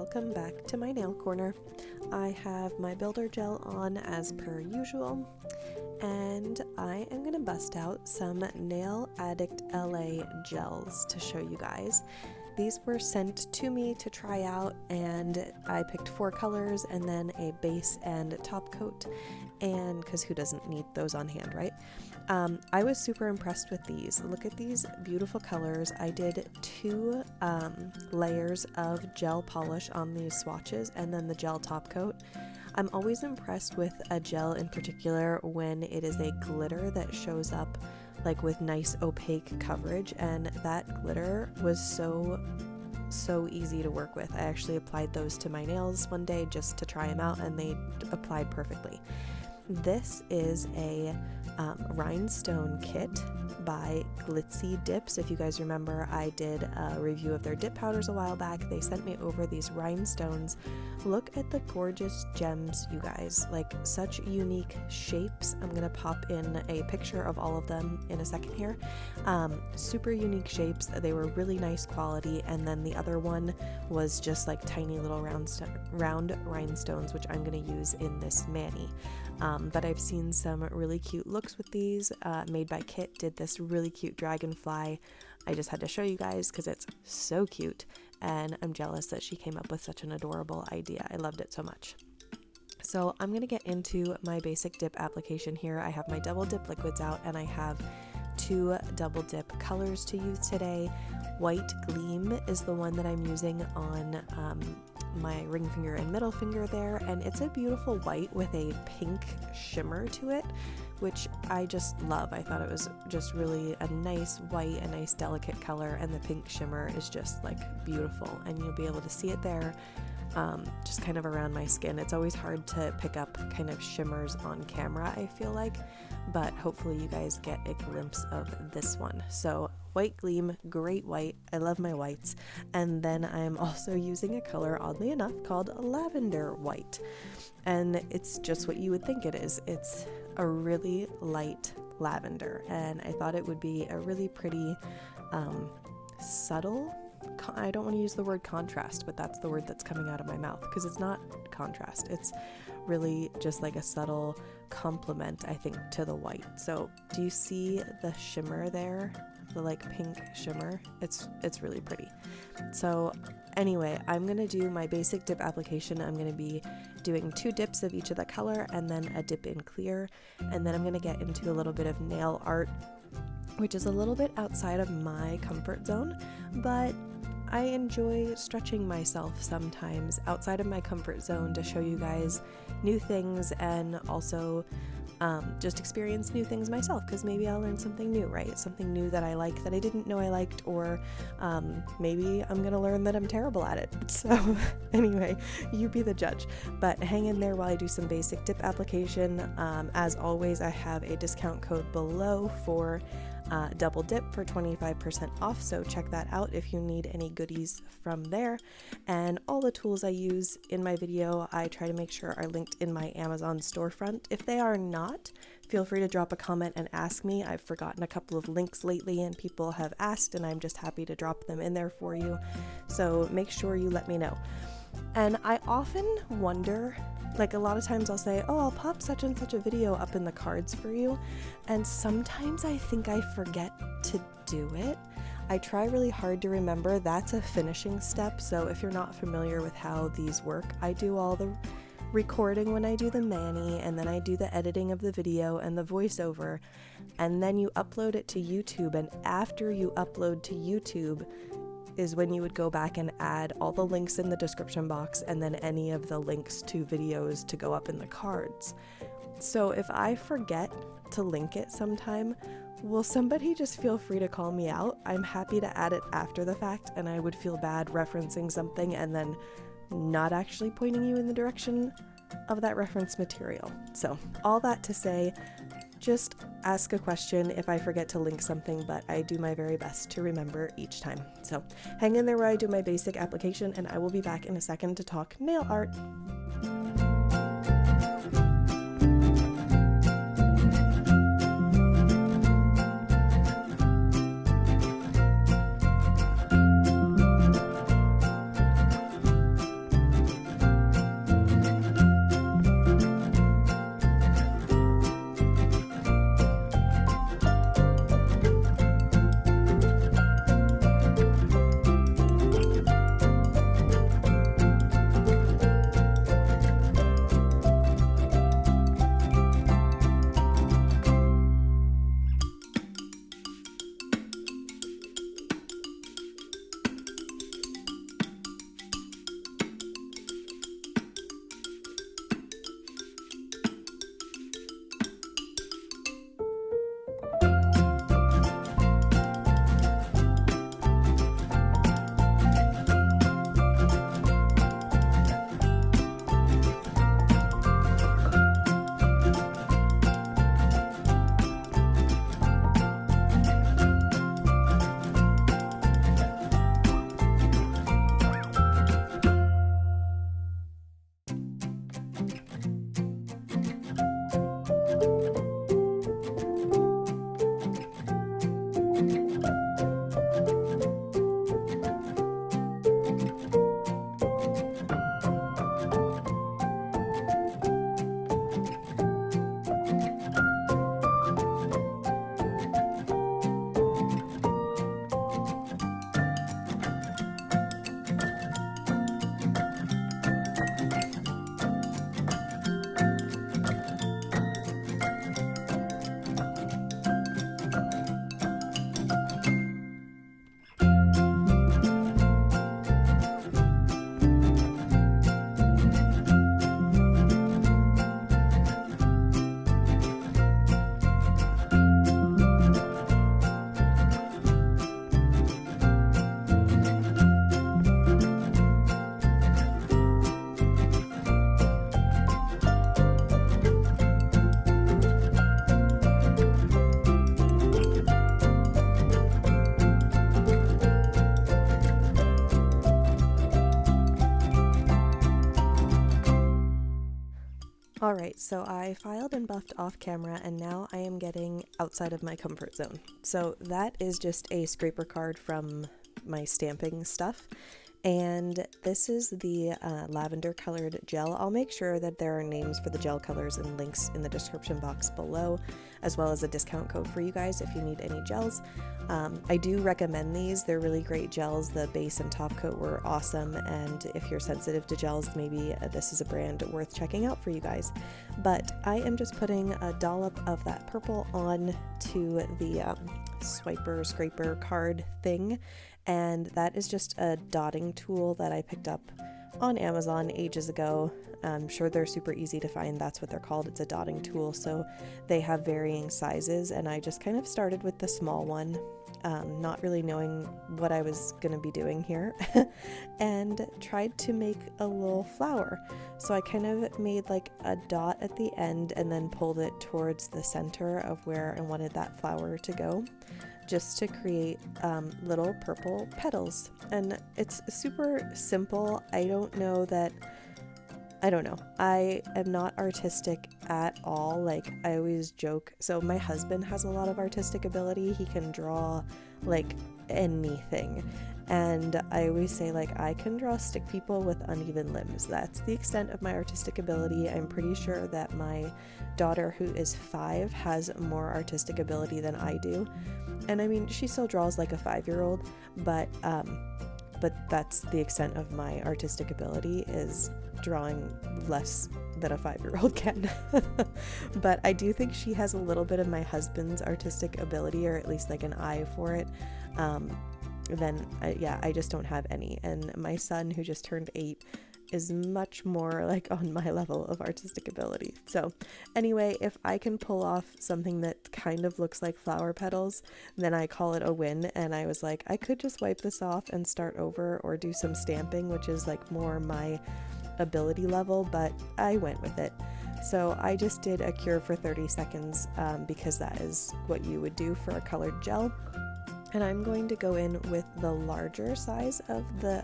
welcome back to my nail corner. I have my builder gel on as per usual, and I am going to bust out some Nail Addict LA gels to show you guys. These were sent to me to try out, and I picked 4 colors and then a base and top coat, and because who doesn't need those on hand, right? I was super impressed with these. Look at these beautiful colors. I did 2 layers of gel polish on these swatches and then the gel top coat. I'm always impressed with a gel in particular when it is a glitter that shows up like with nice opaque coverage, and that glitter was so easy to work with. I actually applied those to my nails one day just to try them out, and they applied perfectly. This is a rhinestone kit by Glitzzy Dips. If you guys remember, I did a review of their dip powders a while back. They sent me over these rhinestones. Look at the gorgeous gems, you guys. Like, such unique shapes. I'm gonna pop in a picture of all of them in a second here. Super unique shapes. They were really nice quality, and then the other one was just like tiny little round rhinestones, which I'm gonna use in this mani. But I've seen some really cute looks with these. Made by Kit did this really cute dragonfly. I just had to show you guys because it's so cute, and I'm jealous that she came up with such an adorable idea. I loved it so much. So I'm going to get into my basic dip application here. I have my double dip liquids out, and I have 2 double dip colors to use today. White Gleam is the one that I'm using on my ring finger and middle finger there, and it's a beautiful white with a pink shimmer to it, which I just love. I thought it was just really a nice white, a nice delicate color, and the pink shimmer is just like beautiful, and you'll be able to see it there just kind of around my skin. It's always hard to pick up kind of shimmers on camera, I feel like, but hopefully you guys get a glimpse of this one. So White Gleam, great white. I love my whites. And then I'm also using a color, oddly enough, called Lavender White. And it's just what you would think it is. It's a really light lavender, and I thought it would be a really pretty, subtle, I don't want to use the word contrast, but that's the word that's coming out of my mouth, because it's not contrast. It's really just like a subtle complement, I think, to the white. So do you see the shimmer there? The like pink shimmer? It's really pretty. So anyway, I'm going to do my basic dip application. I'm going to be doing 2 dips of each of the color and then a dip in clear. And then I'm going to get into a little bit of nail art, which is a little bit outside of my comfort zone, but I enjoy stretching myself sometimes outside of my comfort zone to show you guys new things, and also just experience new things myself, because maybe I'll learn something new, right? Something new that I like that I didn't know I liked, or maybe I'm gonna learn that I'm terrible at it. So anyway, you be the judge, but hang in there while I do some basic dip application. As always, I have a discount code below for double dip for 25% off, so check that out if you need any goodies from there. And all the tools I use in my video, I try to make sure are linked in my Amazon storefront. If they are not, feel free to drop a comment and ask me. I've forgotten a couple of links lately, and people have asked, and I'm just happy to drop them in there for you, so make sure you let me know. And I often wonder, like, a lot of times I'll say, oh, I'll pop such and such a video up in the cards for you, and sometimes I think I forget to do it. I try really hard to remember that's a finishing step. So if you're not familiar with how these work, I do all the recording when I do the mani, and then I do the editing of the video and the voiceover, and then you upload it to YouTube, and after you upload to YouTube is when you would go back and add all the links in the description box, and then any of the links to videos to go up in the cards. So if I forget to link it sometime, will somebody just feel free to call me out? I'm happy to add it after the fact, and I would feel bad referencing something and then not actually pointing you in the direction of that reference material. So all that to say, just ask a question if I forget to link something, but I do my very best to remember each time. So hang in there where I do my basic application, and I will be back in a second to talk nail art. Alright, so I filed and buffed off camera and now I am getting outside of my comfort zone. So that is just a scraper card from my stamping stuff. And this is the lavender colored gel. I'll make sure that there are names for the gel colors and links in the description box below, as well as a discount code for you guys if you need any gels. I do recommend these. They're really great gels. The base and top coat were awesome, and if you're sensitive to gels, maybe this is a brand worth checking out for you guys. But I am just putting a dollop of that purple on to the swiper scraper card thing, and that is just a dotting tool that I picked up on Amazon ages ago. I'm sure they're super easy to find. That's what they're called. It's a dotting tool. So they have varying sizes, and I just kind of started with the small one, not really knowing what I was going to be doing here, and tried to make a little flower. So I kind of made like a dot at the end and then pulled it towards the center of where I wanted that flower to go, just to create little purple petals. And it's super simple. I don't know. I am not artistic at all. Like, I always joke. So my husband has a lot of artistic ability. He can draw like anything. And I always say, like, I can draw stick people with uneven limbs. That's the extent of my artistic ability. I'm pretty sure that my daughter, who is 5, has more artistic ability than I do. And I mean, she still draws like a 5-year-old, but that's the extent of my artistic ability, is drawing less than a 5-year-old can. But I do think she has a little bit of my husband's artistic ability, or at least like an eye for it. I just don't have any. And my son, who just turned 8, is much more like on my level of artistic ability. So anyway, if I can pull off something that kind of looks like flower petals, then I call it a win. And I was like, I could just wipe this off and start over, or do some stamping, which is like more my ability level, but I went with it. So I just did a cure for 30 seconds because that is what you would do for a colored gel. And I'm going to go in with the larger size of the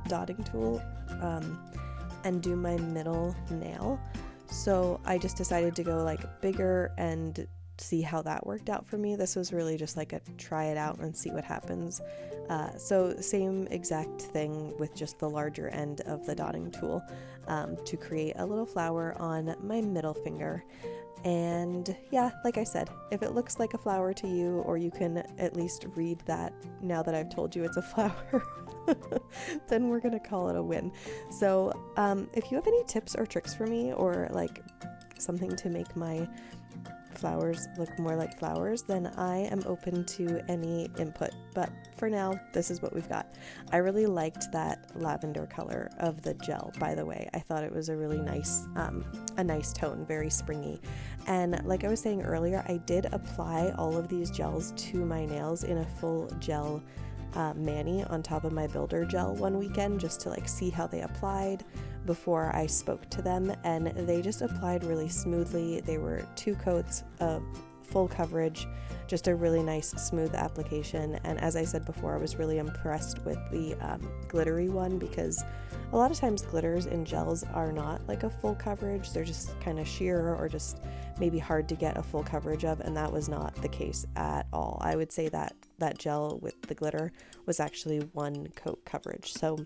dotting tool and do my middle nail. So I just decided to go like bigger and see how that worked out for me. This was really just like a try it out and see what happens. So same exact thing with just the larger end of the dotting tool to create a little flower on my middle finger. And yeah, like I said, if it looks like a flower to you, or you can at least read that now that I've told you it's a flower, then we're gonna call it a win. So if you have any tips or tricks for me, or like something to make my flowers look more like flowers, then I am open to any input. But for now, this is what we've got. I really liked that lavender color of the gel, by the way. I thought it was a really nice tone, very springy. And like I was saying earlier, I did apply all of these gels to my nails in a full gel mani on top of my builder gel one weekend, just to like see how they applied before I spoke to them, and they just applied really smoothly. They were 2 coats of full coverage, just a really nice smooth application. And as I said before, I was really impressed with the glittery one, because a lot of times glitters in gels are not like a full coverage. They're just kind of sheer, or just maybe hard to get a full coverage of, and that was not the case at all. I would say that that gel with the glitter was actually 1 coat coverage. So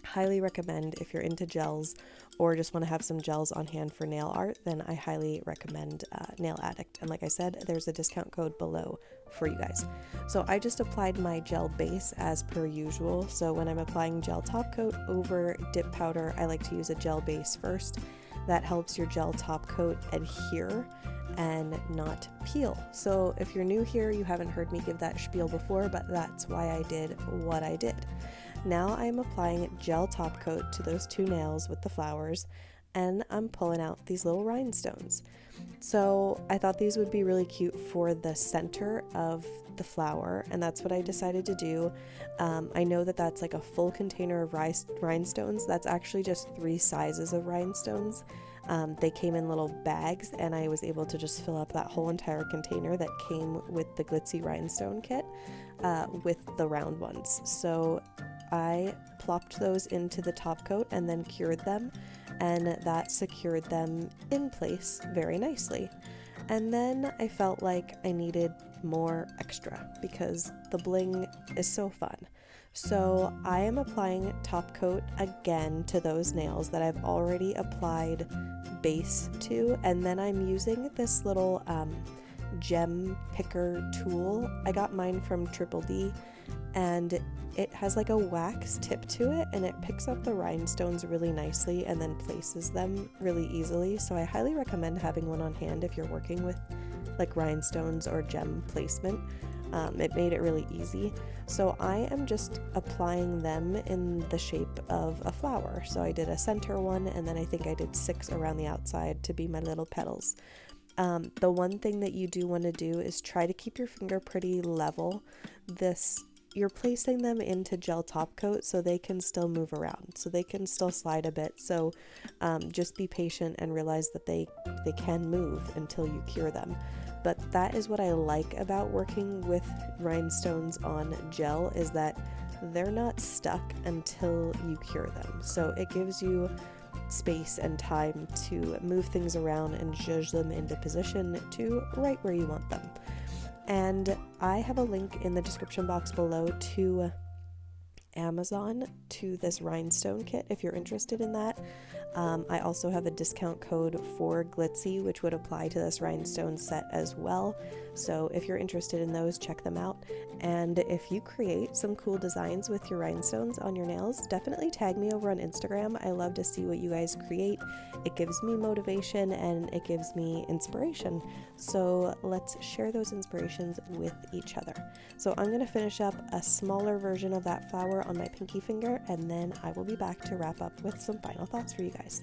highly recommend, if you're into gels or just want to have some gels on hand for nail art, then I highly recommend Nail Addict. And like I said, there's a discount code below for you guys. So I just applied my gel base as per usual. So when I'm applying gel top coat over dip powder, I like to use a gel base first. That helps your gel top coat adhere and not peel. So if you're new here, you haven't heard me give that spiel before, but that's why I did what I did. Now I'm applying gel top coat to those 2 nails with the flowers, and I'm pulling out these little rhinestones. So I thought these would be really cute for the center of the flower, and that's what I decided to do. I know that that's like a full container of rhinestones. That's actually just 3 sizes of rhinestones. They came in little bags, and I was able to just fill up that whole entire container that came with the Glitzzy Rhinestone kit with the round ones. So I plopped those into the top coat and then cured them, and that secured them in place very nicely. And then I felt like I needed more extra because the bling is so fun. So I am applying top coat again to those nails that I've already applied base to, and then I'm using this little gem picker tool. I got mine from Triple D, and it has like a wax tip to it, and it picks up the rhinestones really nicely and then places them really easily. So I highly recommend having one on hand if you're working with like rhinestones or gem placement. It made it really easy. So I am just applying them in the shape of a flower. So I did a center one, and then I think I did 6 around the outside to be my little petals. The one thing that you do want to do is try to keep your finger pretty level. You're placing them into gel top coat so they can still move around, so they can still slide a bit. So just be patient and realize that they can move until you cure them. But that is what I like about working with rhinestones on gel, is that they're not stuck until you cure them. So it gives you space and time to move things around and zhuzh them into position to right where you want them. And I have a link in the description box below to Amazon to this rhinestone kit if you're interested in that. I also have a discount code for Glitzzy, which would apply to this rhinestone set as well. So if you're interested in those, check them out. And if you create some cool designs with your rhinestones on your nails, definitely tag me over on Instagram. I love to see what you guys create. It gives me motivation and it gives me inspiration. So let's share those inspirations with each other. So I'm going to finish up a smaller version of that flower on my pinky finger, and then I will be back to wrap up with some final thoughts for you guys.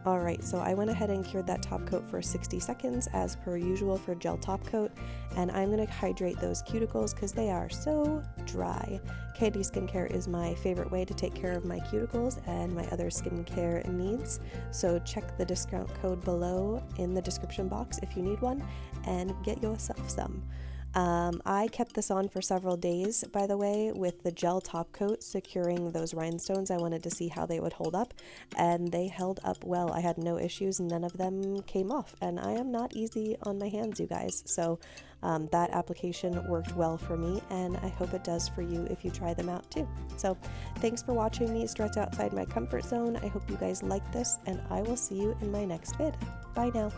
Alright, so I went ahead and cured that top coat for 60 seconds as per usual for gel top coat, and I'm going to hydrate those cuticles because they are so dry. Candi skincare is my favorite way to take care of my cuticles and my other skincare needs, so check the discount code below in the description box if you need one and get yourself some. I kept this on for several days, by the way, with the gel top coat securing those rhinestones. I wanted to see how they would hold up, and they held up well. I had no issues, none of them came off, and I am not easy on my hands, you guys, so that application worked well for me, and I hope it does for you if you try them out too. So thanks for watching me stretch outside my comfort zone. I hope you guys like this, and I will see you in my next vid. Bye now.